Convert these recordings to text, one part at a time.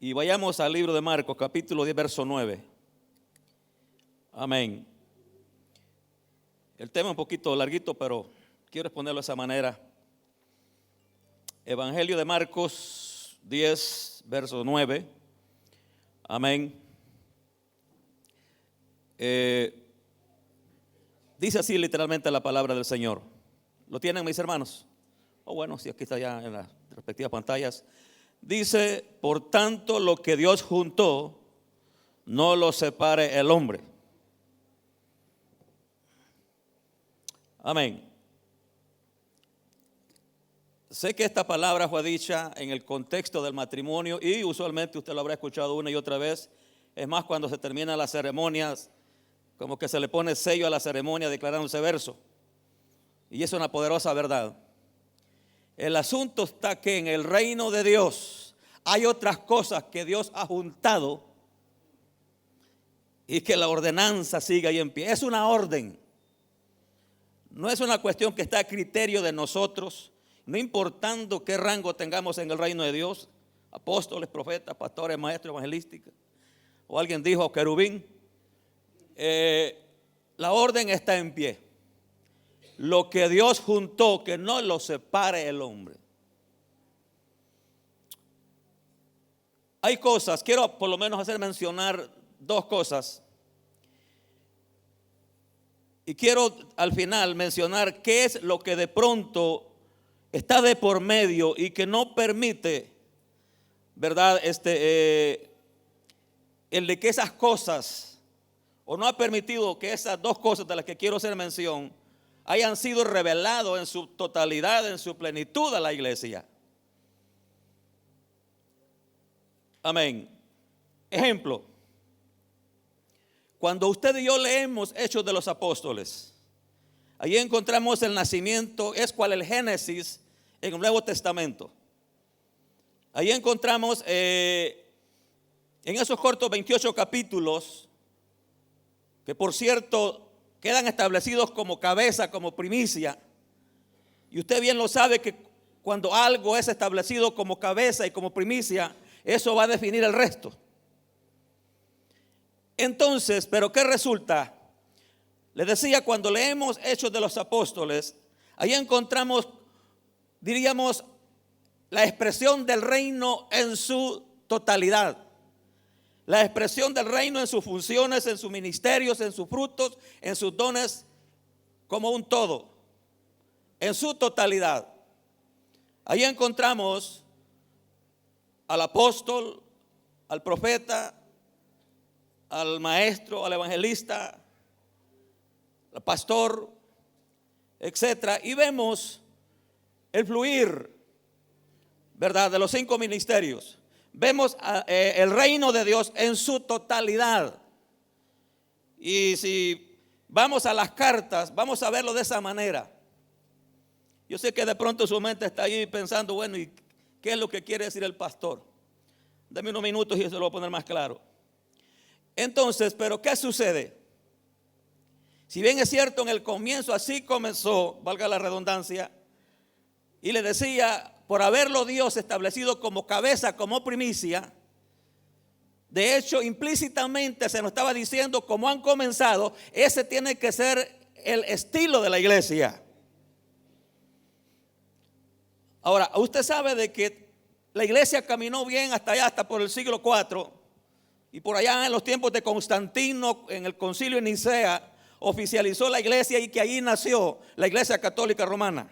Y vayamos al libro de Marcos, capítulo 10, verso 9. Amén. El tema es un poquito larguito, pero quiero exponerlo de esa manera. Evangelio de Marcos 10, verso 9. Amén. Dice así literalmente la palabra del Señor. ¿Lo tienen, mis hermanos? Bueno, sí, aquí está ya en las respectivas pantallas. Dice, por tanto, lo que Dios juntó, no lo separe el hombre. Amén. Sé que esta palabra fue dicha en el contexto del matrimonio y usualmente usted lo habrá escuchado una y otra vez. Es más, cuando se terminan las ceremonias, como que se le pone sello a la ceremonia declarando ese verso. Y es una poderosa verdad. El asunto está que en el reino de Dios hay otras cosas que Dios ha juntado y que la ordenanza sigue ahí en pie. Es una orden. No es una cuestión que está a criterio de nosotros, no importando qué rango tengamos en el reino de Dios, apóstoles, profetas, pastores, maestros, evangelísticos, o alguien dijo querubín. La orden está en pie. Lo que Dios juntó, que no lo separe el hombre. Hay cosas, quiero por lo menos hacer mencionar dos cosas. Y quiero al final mencionar qué es lo que de pronto está de por medio y que no permite, ¿verdad? El de que esas cosas, o no ha permitido que esas dos cosas de las que quiero hacer mención, hayan sido revelados en su totalidad, en su plenitud a la iglesia. Amén. Ejemplo. Cuando usted y yo leemos Hechos de los Apóstoles, allí encontramos el nacimiento, es cual el Génesis en el Nuevo Testamento. Allí encontramos en esos cortos 28 capítulos, que por cierto quedan establecidos como cabeza, como primicia. Y usted bien lo sabe que cuando algo es establecido como cabeza y como primicia, eso va a definir el resto. Entonces, ¿pero qué resulta? Les decía, cuando leemos Hechos de los Apóstoles, ahí encontramos, diríamos, la expresión del reino en su totalidad. La expresión del reino en sus funciones, en sus ministerios, en sus frutos, en sus dones, como un todo, en su totalidad. Ahí encontramos al apóstol, al profeta, al maestro, al evangelista, al pastor, etcétera. Y vemos el fluir, ¿verdad?, de los 5 ministerios. Vemos el reino de Dios en su totalidad. Y si vamos a las cartas, vamos a verlo de esa manera. Yo sé que de pronto su mente está ahí pensando, bueno, ¿y qué es lo que quiere decir el pastor? Dame unos minutos y se lo voy a poner más claro. Entonces, ¿pero qué sucede? Si bien es cierto, en el comienzo así comenzó, valga la redundancia, y le decía, por haberlo Dios establecido como cabeza, como primicia, de hecho implícitamente se nos estaba diciendo cómo han comenzado, ese tiene que ser el estilo de la iglesia. Ahora, usted sabe de que la iglesia caminó bien hasta allá, hasta por el siglo IV, y por allá en los tiempos de Constantino, en el concilio de Nicea, oficializó la iglesia y que allí nació la iglesia católica romana.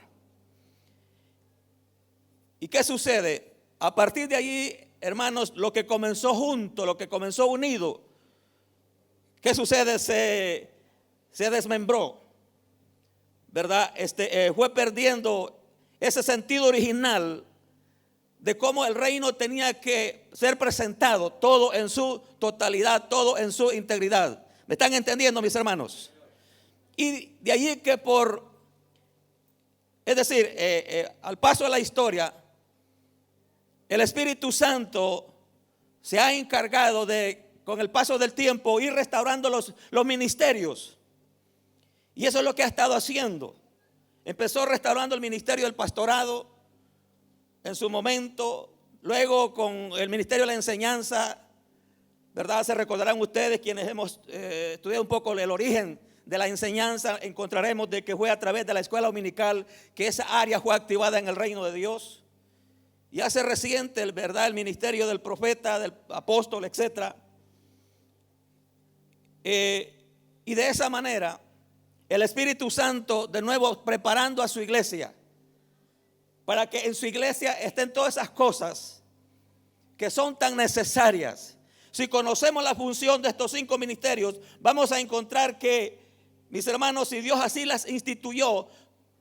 ¿Y qué sucede? A partir de allí, hermanos, lo que comenzó junto, lo que comenzó unido, ¿qué sucede? Se desmembró, ¿verdad? Fue perdiendo ese sentido original de cómo el reino tenía que ser presentado, todo en su totalidad, todo en su integridad. ¿Me están entendiendo, mis hermanos? Y de allí que es decir, al paso de la historia, el Espíritu Santo se ha encargado de, con el paso del tiempo, ir restaurando los ministerios. Y eso es lo que ha estado haciendo. Empezó restaurando el ministerio del pastorado en su momento, luego con el ministerio de la enseñanza, ¿verdad? Se recordarán ustedes quienes hemos estudiado un poco el origen de la enseñanza, encontraremos de que fue a través de la escuela dominical que esa área fue activada en el reino de Dios. Y hace reciente, ¿verdad?, el ministerio del profeta, del apóstol, etc. Y de esa manera, el Espíritu Santo de nuevo preparando a su iglesia para que en su iglesia estén todas esas cosas que son tan necesarias. Si conocemos la función de estos 5 ministerios, vamos a encontrar que, mis hermanos, si Dios así las instituyó,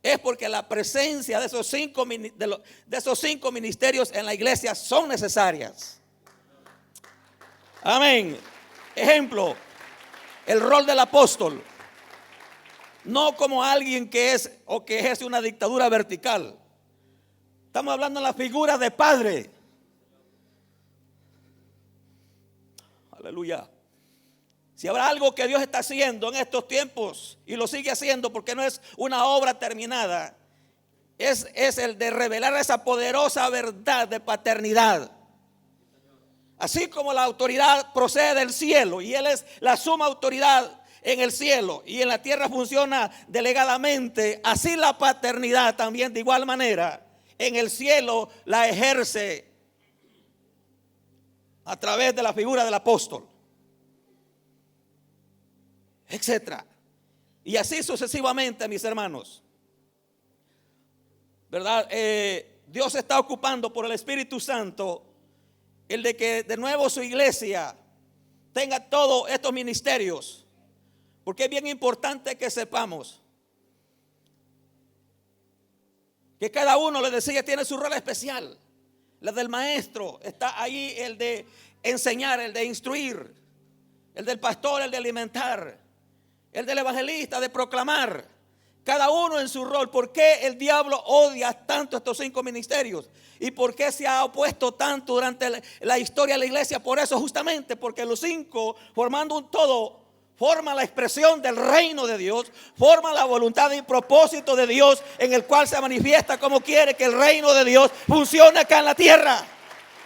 es porque la presencia de esos 5 ministerios en la iglesia son necesarias. Amén. Ejemplo, el rol del apóstol. No como alguien que es o que ejerce una dictadura vertical. Estamos hablando de la figura de padre. Aleluya. Si habrá algo que Dios está haciendo en estos tiempos y lo sigue haciendo porque no es una obra terminada, es el de revelar esa poderosa verdad de paternidad. Así como la autoridad procede del cielo y Él es la suma autoridad en el cielo y en la tierra funciona delegadamente, así la paternidad también de igual manera en el cielo la ejerce a través de la figura del apóstol, etcétera. Y así sucesivamente, mis hermanos, ¿verdad? Dios está ocupando por el Espíritu Santo el de que de nuevo su iglesia tenga todos estos ministerios, porque es bien importante que sepamos que cada uno, les decía, tiene su rol especial. La del maestro, está ahí el de enseñar, el de instruir, el del pastor, el de alimentar, el del evangelista, de proclamar. Cada uno en su rol. ¿Por qué el diablo odia tanto estos 5 ministerios? ¿Y por qué se ha opuesto tanto durante la historia de la iglesia? Por eso, justamente porque los 5, formando un todo, forma la expresión del reino de Dios, forma la voluntad y propósito de Dios, en el cual se manifiesta como quiere que el reino de Dios funcione acá en la tierra.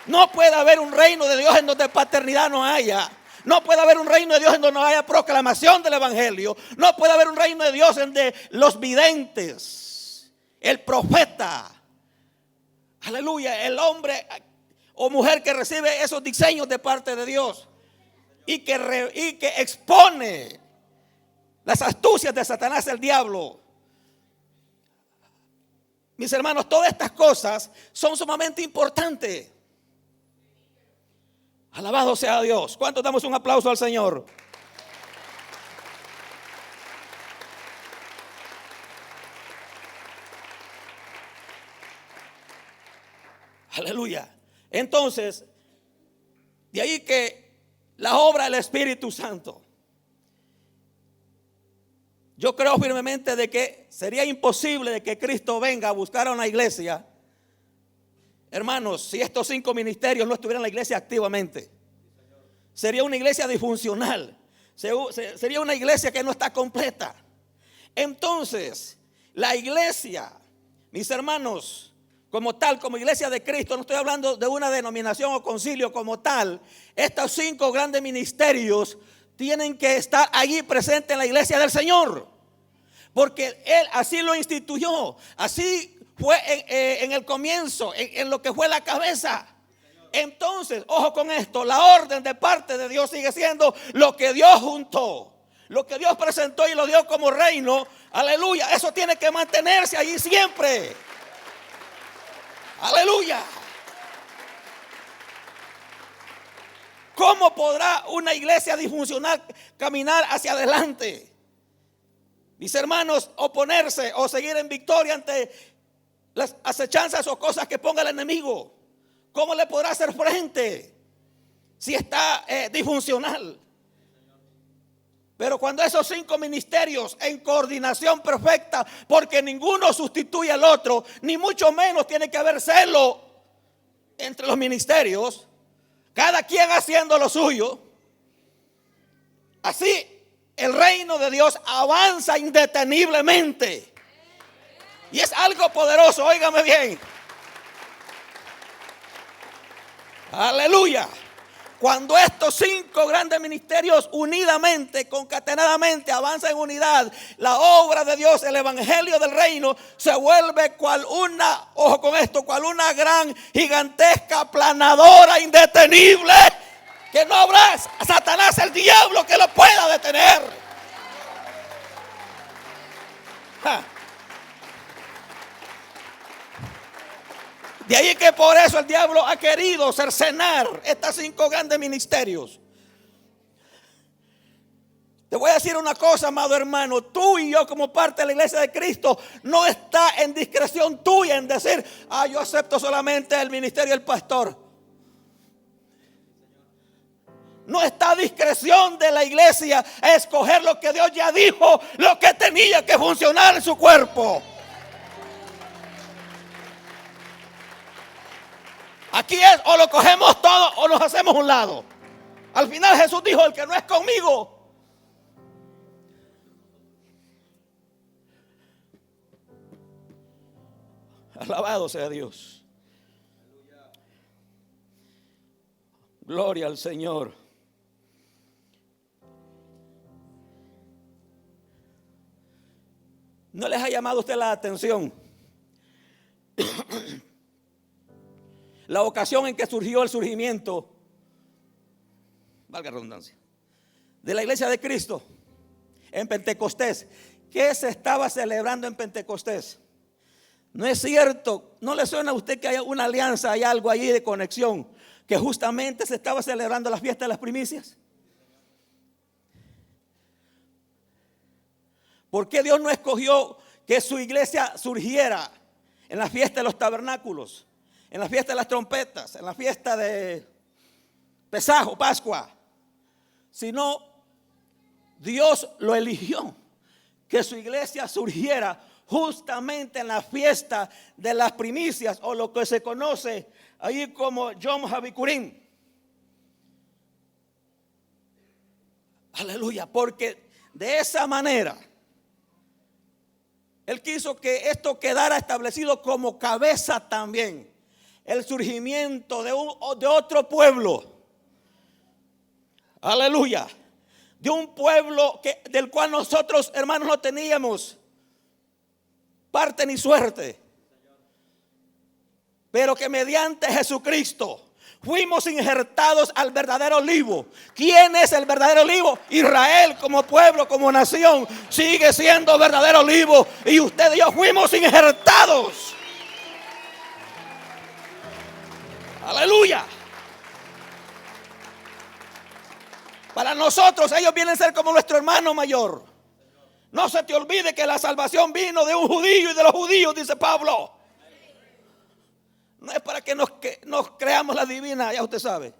No puede haber un reino de Dios en donde paternidad no haya. No puede haber un reino de Dios en donde no haya proclamación del evangelio. No puede haber un reino de Dios en donde los videntes, el profeta, aleluya, el hombre o mujer que recibe esos diseños de parte de Dios y que expone las astucias de Satanás, el diablo. Mis hermanos, todas estas cosas son sumamente importantes. Alabado sea Dios. ¿Cuántos damos un aplauso al Señor? Aleluya. Entonces, de ahí que la obra del Espíritu Santo. Yo creo firmemente de que sería imposible de que Cristo venga a buscar a una iglesia, hermanos, si estos 5 ministerios no estuvieran en la iglesia activamente. Sería una iglesia disfuncional. Sería una iglesia que no está completa. Entonces, la iglesia, mis hermanos, como tal, como iglesia de Cristo, no estoy hablando de una denominación o concilio como tal. Estos 5 grandes ministerios tienen que estar allí presentes en la iglesia del Señor, porque Él así lo instituyó. Así fue en el comienzo, en lo que fue la cabeza. Entonces, ojo con esto, la orden de parte de Dios sigue siendo lo que Dios juntó, lo que Dios presentó y lo dio como reino. Aleluya, eso tiene que mantenerse allí siempre. Aleluya. ¿Cómo podrá una iglesia disfuncional caminar hacia adelante? Mis hermanos, oponerse o seguir en victoria ante las acechanzas o cosas que ponga el enemigo. ¿Cómo le podrá hacer frente si está disfuncional? Pero cuando esos 5 ministerios en coordinación perfecta, porque ninguno sustituye al otro, ni mucho menos tiene que haber celo entre los ministerios, cada quien haciendo lo suyo, así el reino de Dios avanza indeteniblemente. Y es algo poderoso, óigame bien. Aleluya. Cuando estos 5 grandes ministerios unidamente, concatenadamente avanzan en unidad, la obra de Dios, el evangelio del reino, se vuelve cual una, ojo con esto, cual una gran, gigantesca, planadora, indetenible, que no habrá Satanás, el diablo, que lo pueda detener. De ahí que por eso el diablo ha querido cercenar estos 5 grandes ministerios. Te voy a decir una cosa, amado hermano. Tú y yo, como parte de la iglesia de Cristo, no está en discreción tuya en decir: yo acepto solamente el ministerio del pastor. No está a discreción de la iglesia a escoger lo que Dios ya dijo, lo que tenía que funcionar en su cuerpo. Aquí es: o lo cogemos todo o nos hacemos un lado. Al final Jesús dijo: el que no es conmigo. Alabado sea Dios. Gloria al Señor. ¿No les ha llamado a usted la atención la ocasión en que surgió el surgimiento, valga la redundancia, de la iglesia de Cristo en Pentecostés? ¿Qué se estaba celebrando en Pentecostés? No es cierto, ¿no le suena a usted que hay una alianza, hay algo allí de conexión? Que justamente se estaba celebrando la fiesta de las primicias. ¿Por qué Dios no escogió que su iglesia surgiera en la fiesta de los tabernáculos, en la fiesta de las trompetas, en la fiesta de Pesaj o Pascua? Sino Dios lo eligió, que su iglesia surgiera justamente en la fiesta de las primicias, o lo que se conoce ahí como Yom HaBikurim. Aleluya, porque de esa manera Él quiso que esto quedara establecido como cabeza también, el surgimiento de otro pueblo. Aleluya. De un pueblo del cual nosotros, hermanos, no teníamos parte ni suerte, pero que mediante Jesucristo fuimos injertados al verdadero olivo. ¿Quién es el verdadero olivo? Israel, como pueblo, como nación, sigue siendo verdadero olivo. Y usted y yo fuimos injertados. Aleluya. Para nosotros ellos vienen a ser como nuestro hermano mayor. No se te olvide que la salvación vino de un judío y de los judíos, dice Pablo. No es para que nos creamos la divina, ya usted sabe.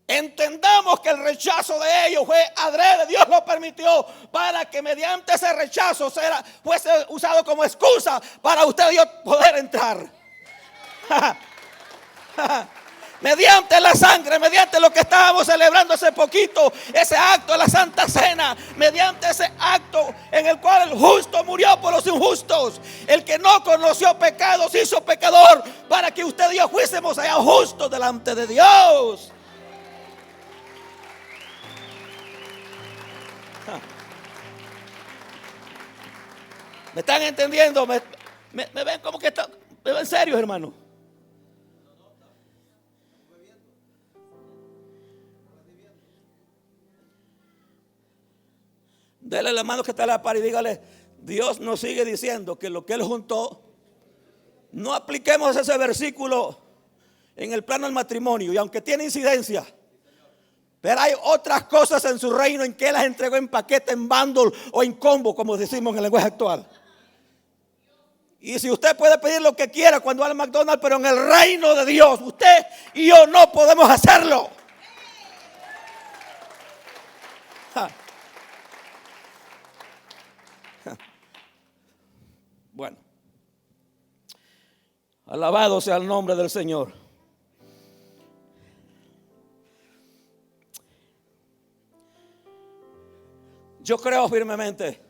Entendamos que el rechazo de ellos fue adrede, Dios lo permitió para que mediante ese rechazo fuese usado como excusa para usted y yo poder entrar. Mediante la sangre, mediante lo que estábamos celebrando hace poquito, ese acto de la Santa Cena, mediante ese acto en el cual el justo murió por los injustos, el que no conoció pecado se hizo pecador para que usted y yo fuésemos allá justos delante de Dios. ¿Me están entendiendo? ¿Me ven como que me ven serios, hermano? Dele la mano que está a la par y dígale: Dios nos sigue diciendo que lo que Él juntó, no apliquemos ese versículo en el plano del matrimonio. Y aunque tiene incidencia, pero hay otras cosas en su reino en que Él las entregó en paquete, en bundle o en combo, como decimos en el lenguaje actual. Y si usted puede pedir lo que quiera cuando va al McDonald's, pero en el reino de Dios, usted y yo no podemos hacerlo. Bueno, alabado sea el nombre del Señor. Yo creo firmemente,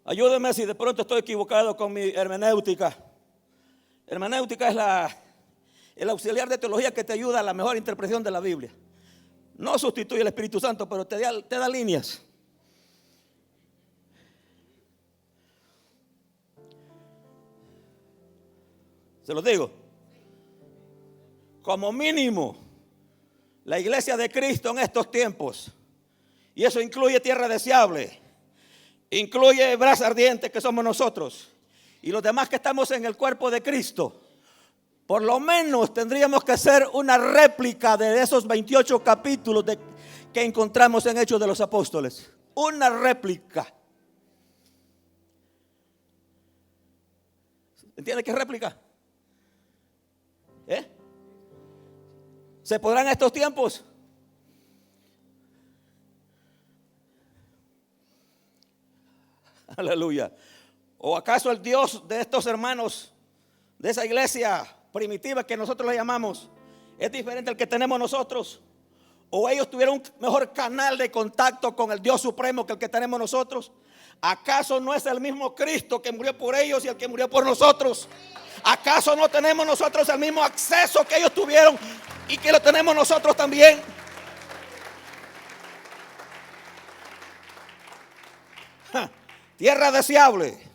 ayúdeme si de pronto estoy equivocado con mi hermenéutica, Hermenéutica es el auxiliar de teología que te ayuda a la mejor interpretación de la Biblia. No sustituye al Espíritu Santo, pero te da líneas. Se los digo. Como mínimo, la iglesia de Cristo en estos tiempos, y eso incluye tierra deseable, incluye brasa ardiente que somos nosotros, y los demás que estamos en el cuerpo de Cristo, por lo menos tendríamos que hacer una réplica de esos 28 capítulos que encontramos en Hechos de los Apóstoles. Una réplica. ¿Entiende qué es réplica? ¿Se podrán en estos tiempos? Aleluya. ¿O acaso el Dios de estos hermanos, de esa iglesia primitiva que nosotros le llamamos, es diferente al que tenemos nosotros? ¿O ellos tuvieron un mejor canal de contacto con el Dios supremo que el que tenemos nosotros? ¿Acaso no es el mismo Cristo que murió por ellos y el que murió por nosotros? ¿Acaso no tenemos nosotros el mismo acceso que ellos tuvieron y que lo tenemos nosotros también? Tierra deseable.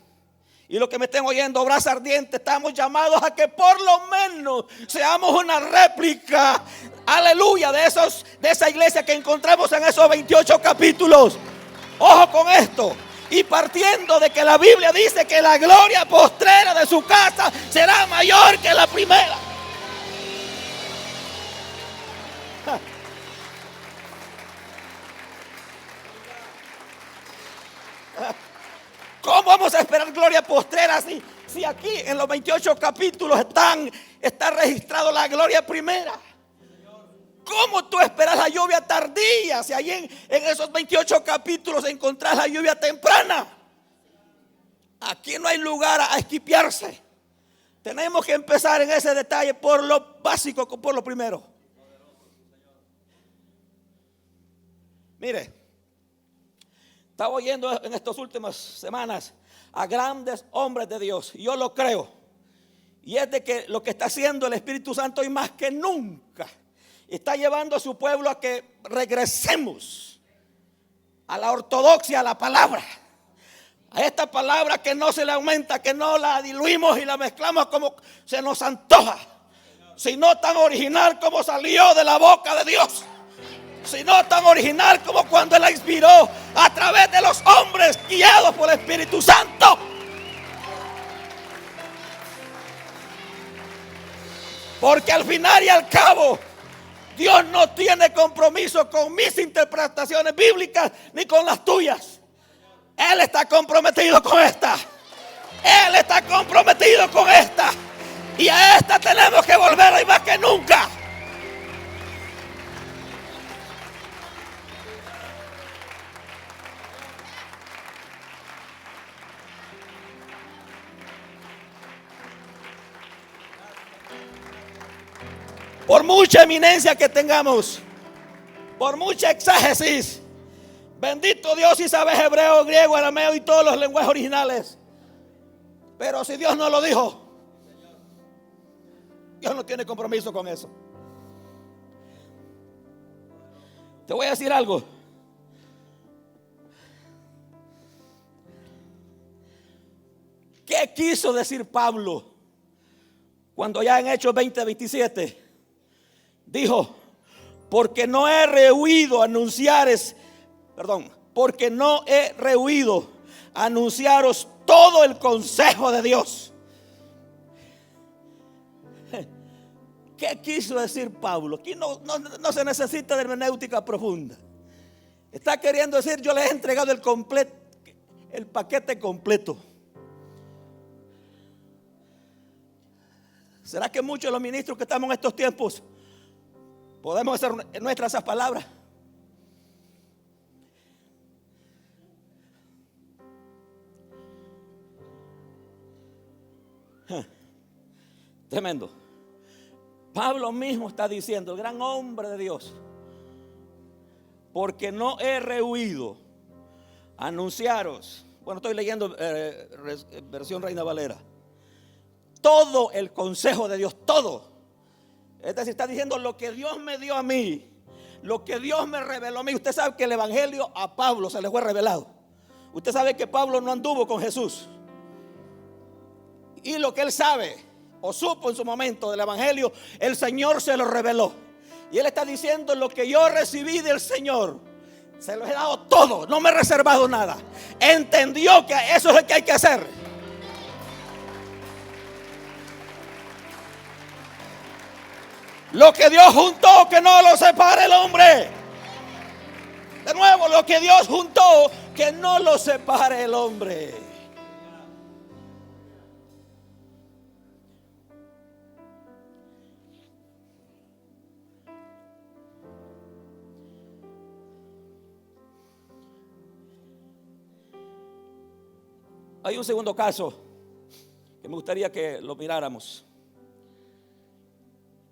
Y lo que me estén oyendo, brasa ardiente, estamos llamados a que por lo menos seamos una réplica, aleluya, de esa iglesia que encontramos en esos 28 capítulos. Ojo con esto. Y partiendo de que la Biblia dice que la gloria postrera de su casa será mayor que la primera. ¿Cómo vamos a esperar gloria postrera si aquí en los 28 capítulos está registrado la gloria primera? ¿Cómo tú esperas la lluvia tardía si allí en esos 28 capítulos encontrás la lluvia temprana? Aquí no hay lugar a esquipearse. Tenemos que empezar en ese detalle por lo básico, por lo primero. Mire, estaba oyendo en estas últimas semanas a grandes hombres de Dios, y yo lo creo. Y es de que lo que está haciendo el Espíritu Santo hoy más que nunca está llevando a su pueblo a que regresemos a la ortodoxia, a la palabra. A esta palabra que no se le aumenta, que no la diluimos y la mezclamos como se nos antoja, sino tan original como salió de la boca de Dios, sino tan original como cuando Él la inspiró a través de los hombres guiados por el Espíritu Santo. Porque al final y al cabo, Dios no tiene compromiso con mis interpretaciones bíblicas ni con las tuyas. Él está comprometido con esta. Él está comprometido con esta. Y a esta tenemos que volver hoy más que nunca. Por mucha eminencia que tengamos, por mucha exégesis, bendito Dios si sabes hebreo, griego, arameo y todos los lenguajes originales. Pero si Dios no lo dijo, Dios no tiene compromiso con eso. Te voy a decir algo. ¿Qué quiso decir Pablo cuando ya en Hechos 20:27 dijo: porque no he rehuido anunciaros todo el consejo de Dios? ¿Qué quiso decir Pablo? Aquí no se necesita de hermenéutica profunda. Está queriendo decir: yo les he entregado el paquete completo. ¿Será que muchos de los ministros que estamos en estos tiempos podemos hacer nuestras esas palabras? Tremendo. Pablo mismo está diciendo, el gran hombre de Dios: porque no he rehuido anunciaros. Bueno, estoy leyendo versión Reina Valera. todo el consejo de Dios, todo. Es decir, está diciendo lo que Dios me dio a mí, lo que Dios me reveló a mí. Usted sabe que el evangelio a Pablo se le fue revelado. Usted sabe que Pablo no anduvo con Jesús. Y lo que él sabe o supo en su momento del evangelio, el Señor se lo reveló. Y él está diciendo: lo que yo recibí del Señor, se lo he dado todo, no me he reservado nada. Entendió que eso es lo que hay que hacer. Lo que Dios juntó, que no lo separe el hombre. De nuevo, lo que Dios juntó, que no lo separe el hombre. Hay un segundo caso que me gustaría que lo miráramos.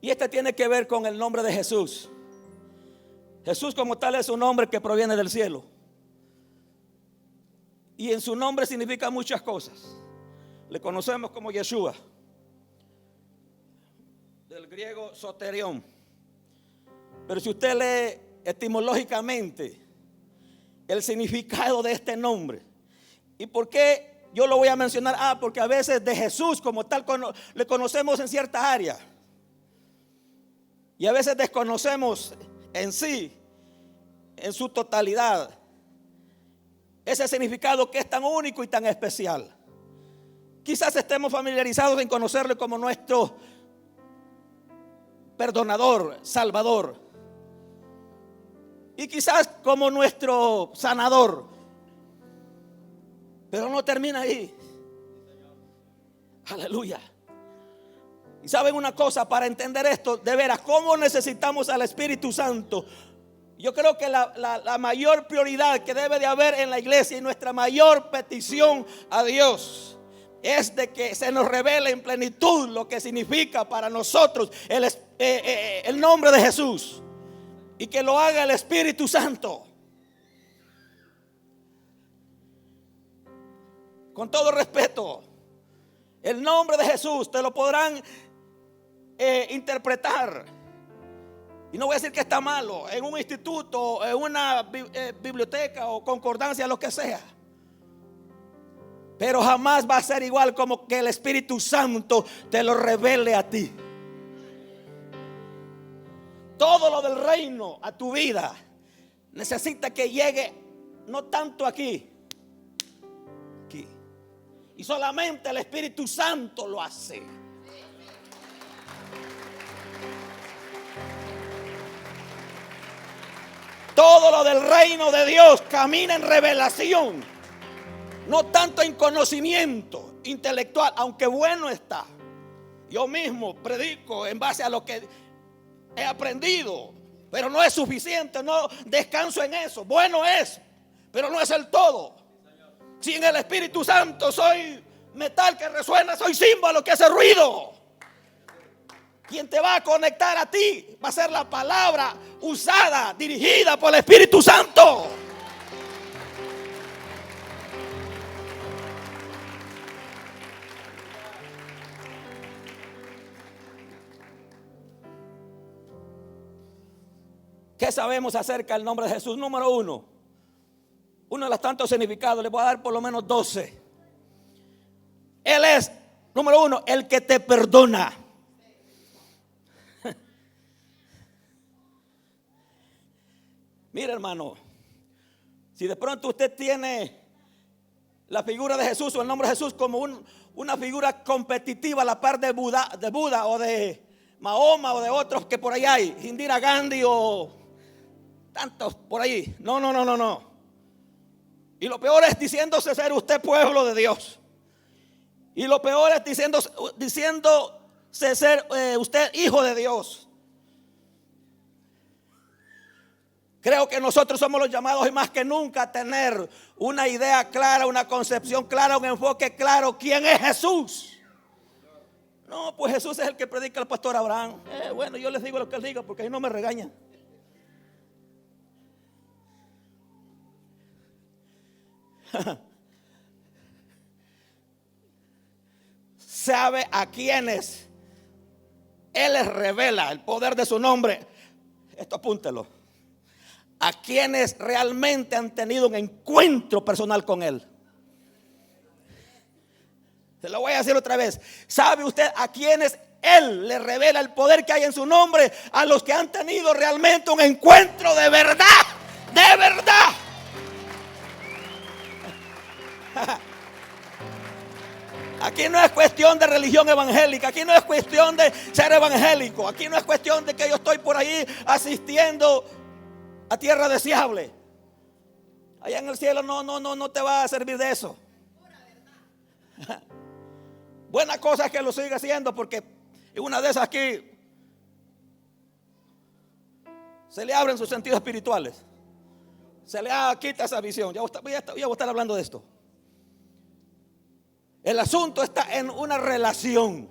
Y este tiene que ver con el nombre de Jesús. Jesús como tal es un nombre que proviene del cielo. Y en su nombre significa muchas cosas. Le conocemos como Yeshua, del griego soterión. Pero si usted lee etimológicamente el significado de este nombre, ¿y por qué yo lo voy a mencionar? Porque a veces de Jesús como tal le conocemos en ciertas áreas. Y a veces desconocemos en sí, en su totalidad, ese significado que es tan único y tan especial. Quizás estemos familiarizados en conocerle como nuestro perdonador, salvador. Y quizás como nuestro sanador. Pero no termina ahí. Aleluya. Y saben una cosa, para entender esto, de veras, cómo necesitamos al Espíritu Santo. Yo creo que la mayor prioridad que debe de haber en la iglesia y nuestra mayor petición a Dios es de que se nos revele en plenitud lo que significa para nosotros el nombre de Jesús, y que lo haga el Espíritu Santo. Con todo respeto, el nombre de Jesús te lo podrán interpretar, y no voy a decir que está malo, en un instituto, en una biblioteca o concordancia, lo que sea. Pero jamás va a ser igual como que el Espíritu Santo te lo revele a ti. Todo lo del reino a tu vida necesita que llegue no tanto aquí. Y solamente el Espíritu Santo lo hace. Todo lo del reino de Dios camina en revelación, no tanto en conocimiento intelectual, aunque bueno está. Yo mismo predico en base a lo que he aprendido, pero no es suficiente, no descanso en eso. Bueno es, pero no es el todo. Sin el Espíritu Santo soy metal que resuena, soy címbalo que hace ruido. Quien te va a conectar a ti va a ser la palabra usada, dirigida por el Espíritu Santo. ¿Qué sabemos acerca del nombre de Jesús? Número uno de los tantos significados, le voy a dar por lo menos 12. Él es, número uno, el que te perdona. Mira, hermano, si de pronto usted tiene la figura de Jesús o el nombre de Jesús como una figura competitiva a la par de Buda o de Mahoma o de otros que por ahí hay, Indira Gandhi o tantos por ahí. No. Y lo peor es diciéndose ser usted pueblo de Dios. Y lo peor es diciéndose ser usted hijo de Dios. Creo que nosotros somos los llamados y más que nunca a tener una idea clara, una concepción clara, un enfoque claro. ¿Quién es Jesús? No, pues Jesús es el que predica el pastor Abraham. Bueno, yo les digo lo que él diga porque ahí no me regañan. sabe a quienes Él les revela el poder de su nombre. Esto apúntelo. A quienes realmente han tenido un encuentro personal con Él. Se lo voy a decir otra vez. ¿Sabe usted a quienes Él le revela el poder que hay en su nombre? A los que han tenido realmente un encuentro de verdad. De verdad. Aquí no es cuestión de religión evangélica. Aquí no es cuestión de ser evangélico. Aquí no es cuestión de que yo estoy por ahí asistiendo a tierra deseable. Allá en el cielo no te va a servir de eso. Buena cosa es que lo siga haciendo, porque una de esas aquí se le abren sus sentidos espirituales. Se le quita esa visión. Ya voy a estar hablando de esto. El asunto está en una relación.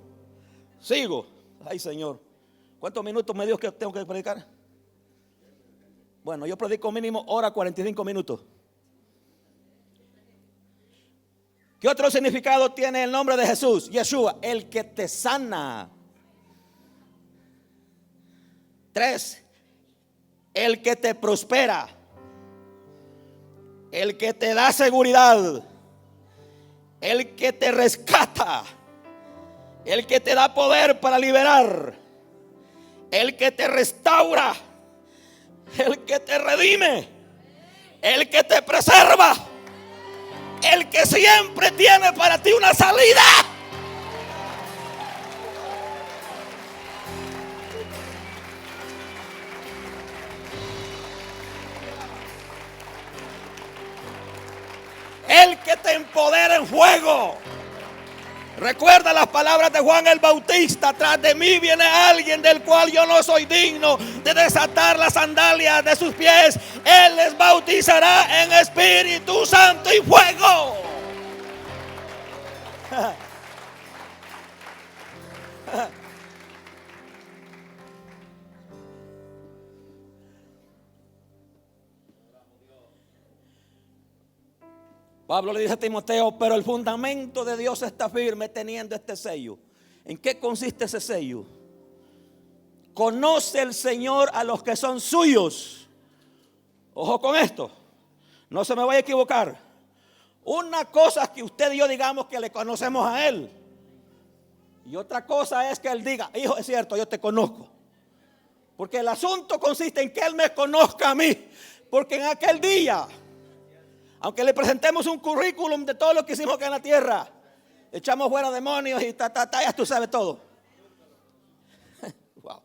Sigo. Ay, Señor, ¿cuántos minutos me dio que tengo que predicar? Bueno, yo predico mínimo hora 45 minutos. ¿Qué otro significado tiene el nombre de Jesús? Yeshua, el que te sana. 3, el que te prospera, el que te da seguridad, el que te rescata, el que te da poder para liberar, el que te restaura, el que te redime, el que te preserva, el que siempre tiene para ti una salida. El que te empodera en fuego. Recuerda las palabras de Juan el Bautista: tras de mí viene alguien del cual yo no soy digno de desatar las sandalias de sus pies. Él les bautizará en Espíritu Santo y fuego. Pablo le dice a Timoteo: pero el fundamento de Dios está firme teniendo este sello. ¿En qué consiste ese sello? Conoce el Señor a los que son suyos. Ojo con esto, no se me vaya a equivocar. Una cosa es que usted y yo digamos que le conocemos a Él, y otra cosa es que Él diga: hijo, es cierto, yo te conozco. Porque el asunto consiste en que Él me conozca a mí. Porque en aquel día, aunque le presentemos un currículum de todo lo que hicimos acá en la tierra, echamos fuera demonios y ya tú sabes todo. Wow.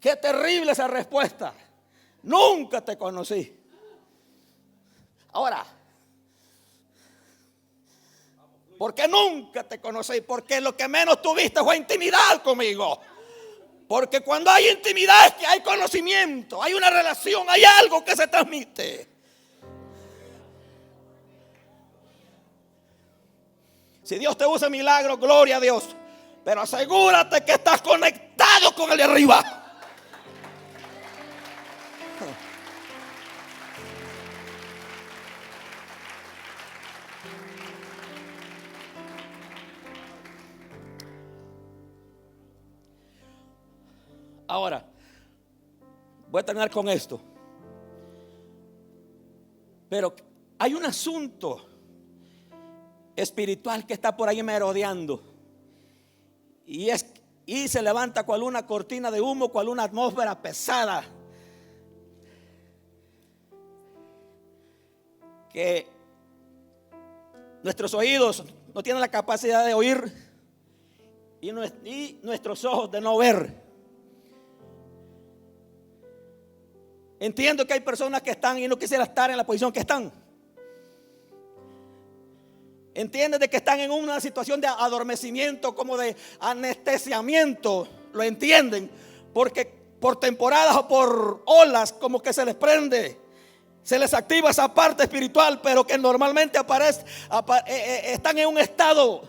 Qué terrible esa respuesta. Nunca te conocí. Ahora, ¿por qué nunca te conocí? Porque lo que menos tuviste fue intimidad conmigo. Porque cuando hay intimidad es que hay conocimiento, hay una relación, hay algo que se transmite. Si Dios te usa milagros, gloria a Dios. Pero asegúrate que estás conectado con el de arriba. Ahora, voy a terminar con esto. Pero hay un asunto espiritual que está por ahí merodeando, y se levanta cual una cortina de humo, cual una atmósfera pesada, que nuestros oídos no tienen la capacidad de oír y nuestros ojos de no ver. Entiendo que hay personas que están y no quisiera estar en la posición que están. Entienden de que están en una situación de adormecimiento, como de anestesiamiento. Lo entienden, porque por temporadas o por olas como que se les prende, se les activa esa parte espiritual, pero que normalmente están en un estado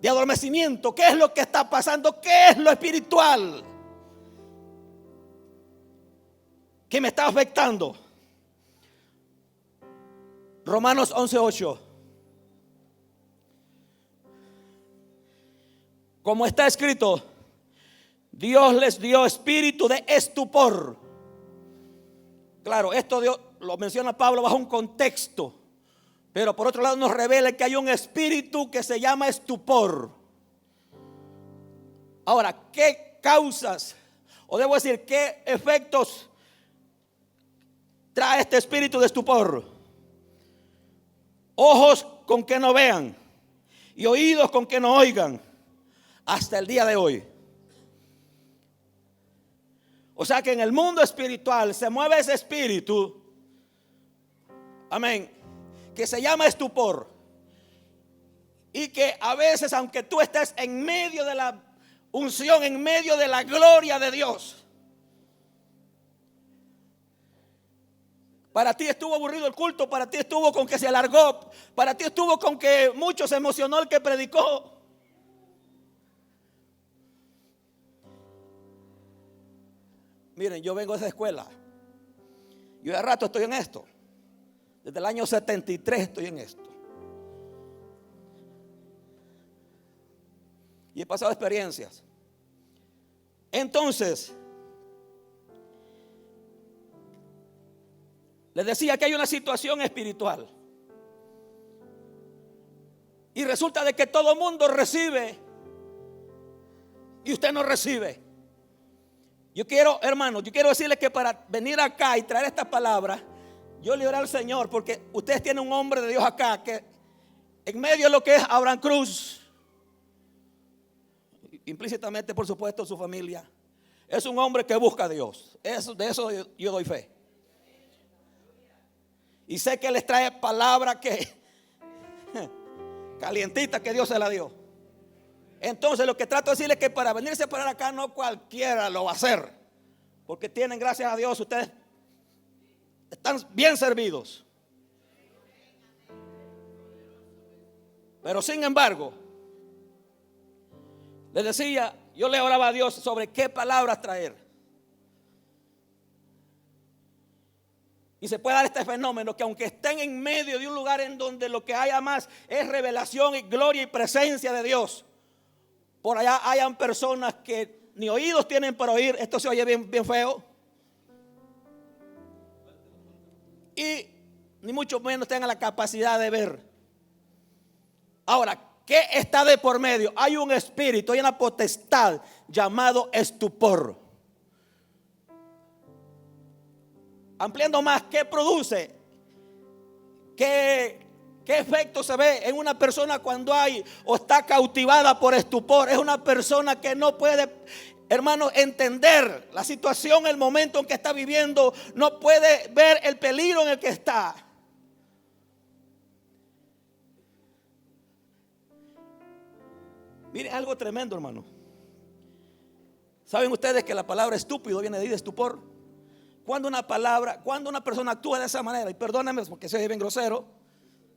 de adormecimiento. ¿Qué es lo que está pasando? ¿Qué es lo espiritual que me está afectando? Romanos 11:8. como está escrito, Dios les dio espíritu de estupor. Claro, esto lo menciona Pablo bajo un contexto, pero por otro lado nos revela que hay un espíritu que se llama estupor. Ahora, ¿qué causas, o debo decir, qué efectos trae este espíritu de estupor? Ojos con que no vean y oídos con que no oigan hasta el día de hoy. O sea que en el mundo espiritual se mueve ese espíritu, amén, que se llama estupor. Y que a veces, aunque tú estés en medio de la unción, en medio de la gloria de Dios, para ti estuvo aburrido el culto, para ti estuvo con que se alargó, para ti estuvo con que mucho se emocionó el que predicó. Miren, yo vengo de esa escuela. Yo de rato estoy en esto. Desde el año 73 estoy en esto. Y he pasado experiencias. Entonces, les decía que hay una situación espiritual. Y resulta de que todo el mundo recibe y usted no recibe. Yo quiero, hermanos, decirles que para venir acá y traer esta palabra, yo le oré al Señor, porque ustedes tienen un hombre de Dios acá que en medio de lo que es Abraham Cruz, implícitamente por supuesto su familia, es un hombre que busca a Dios. De eso yo doy fe. Y sé que les trae palabra que calientita, que Dios se la dio. Entonces lo que trato de decirles es que para venirse a parar acá no cualquiera lo va a hacer, porque tienen, gracias a Dios, ustedes están bien servidos. Pero sin embargo, les decía, yo le oraba a Dios sobre qué palabras traer. Y se puede dar este fenómeno que aunque estén en medio de un lugar en donde lo que haya más es revelación y gloria y presencia de Dios, por allá hayan personas que ni oídos tienen para oír. Esto se oye bien, bien feo. Y ni mucho menos tengan la capacidad de ver. Ahora, ¿qué está de por medio? Hay un espíritu, hay una potestad llamado estupor. Ampliando más, ¿qué produce? ¿Qué efecto se ve en una persona cuando hay o está cautivada por estupor? Es una persona que no puede, hermano, entender la situación, el momento en que está viviendo. No puede ver el peligro en el que está. Miren, algo tremendo, hermano. ¿Saben ustedes que la palabra estúpido viene de ahí, de estupor? Cuando una persona actúa de esa manera, y perdónenme porque soy bien grosero,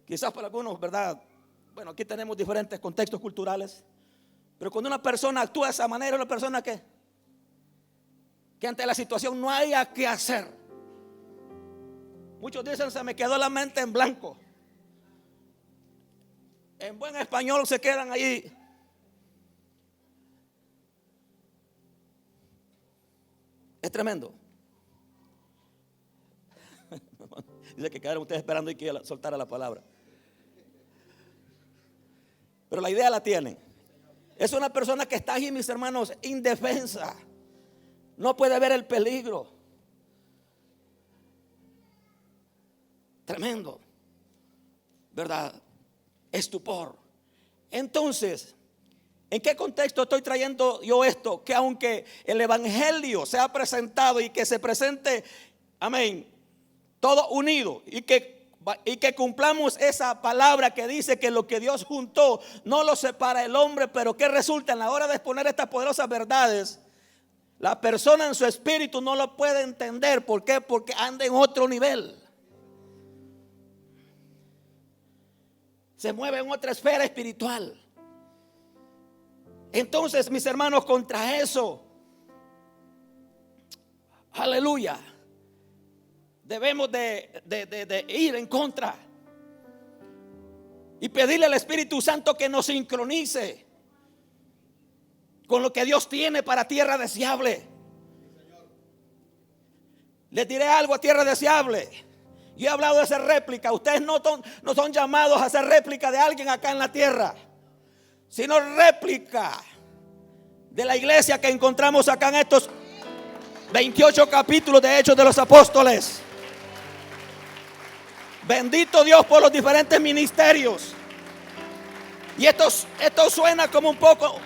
quizás para algunos, ¿verdad? Bueno, aquí tenemos diferentes contextos culturales, pero cuando una persona actúa de esa manera, es una persona que ante la situación no haya que hacer. Muchos dicen, se me quedó la mente en blanco. En buen español se quedan ahí. Es tremendo. Dice que quedaron ustedes esperando y que yo soltara la palabra. Pero la idea la tienen. Es una persona que está ahí, mis hermanos, indefensa. No puede ver el peligro. Tremendo, ¿verdad? Estupor. Entonces, ¿en qué contexto estoy trayendo yo esto? Que aunque el evangelio sea presentado y que se presente, amén, todo unido, y que cumplamos esa palabra que dice que lo que Dios juntó no lo separa el hombre, pero que resulta en la hora de exponer estas poderosas verdades, la persona en su espíritu no lo puede entender. ¿Por qué? Porque anda en otro nivel. Se mueve en otra esfera espiritual. Entonces, mis hermanos, contra eso, aleluya, debemos de ir en contra y pedirle al Espíritu Santo que nos sincronice con lo que Dios tiene para tierra deseable. Les diré algo a tierra deseable. Yo he hablado de hacer réplica. Ustedes no son llamados a hacer réplica de alguien acá en la tierra, sino réplica de la iglesia que encontramos acá en estos 28 capítulos de Hechos de los Apóstoles. Bendito Dios por los diferentes ministerios. Y esto suena como un poco,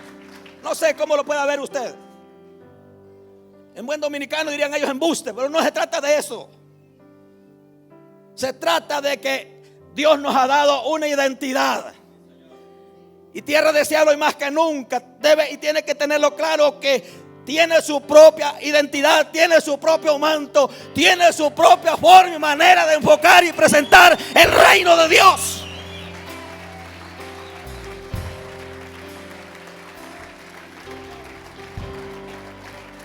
no sé cómo lo pueda ver usted. En buen dominicano dirían ellos embuste, pero no se trata de eso. Se trata de que Dios nos ha dado una identidad. Y tierra deseable hoy más que nunca debe y tiene que tenerlo claro, que tiene su propia identidad, tiene su propio manto, tiene su propia forma y manera de enfocar y presentar el reino de Dios.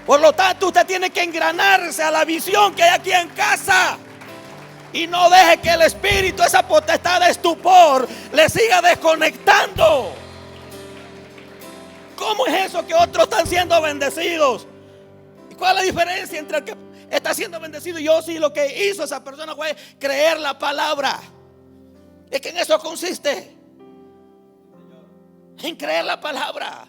Por lo tanto, usted tiene que engranarse a la visión que hay aquí en casa. Y no deje que el espíritu, esa potestad de estupor, le siga desconectando. ¿Cómo es eso que otros están siendo bendecidos? ¿Y cuál es la diferencia entre el que está siendo bendecido y yo? Si lo que hizo esa persona fue creer la palabra. Es que en eso consiste. En creer la palabra.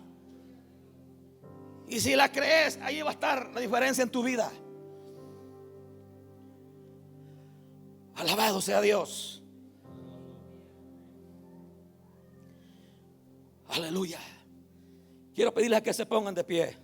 Y si la crees, ahí va a estar la diferencia en tu vida. Alabado sea Dios. Aleluya. Quiero pedirles que se pongan de pie.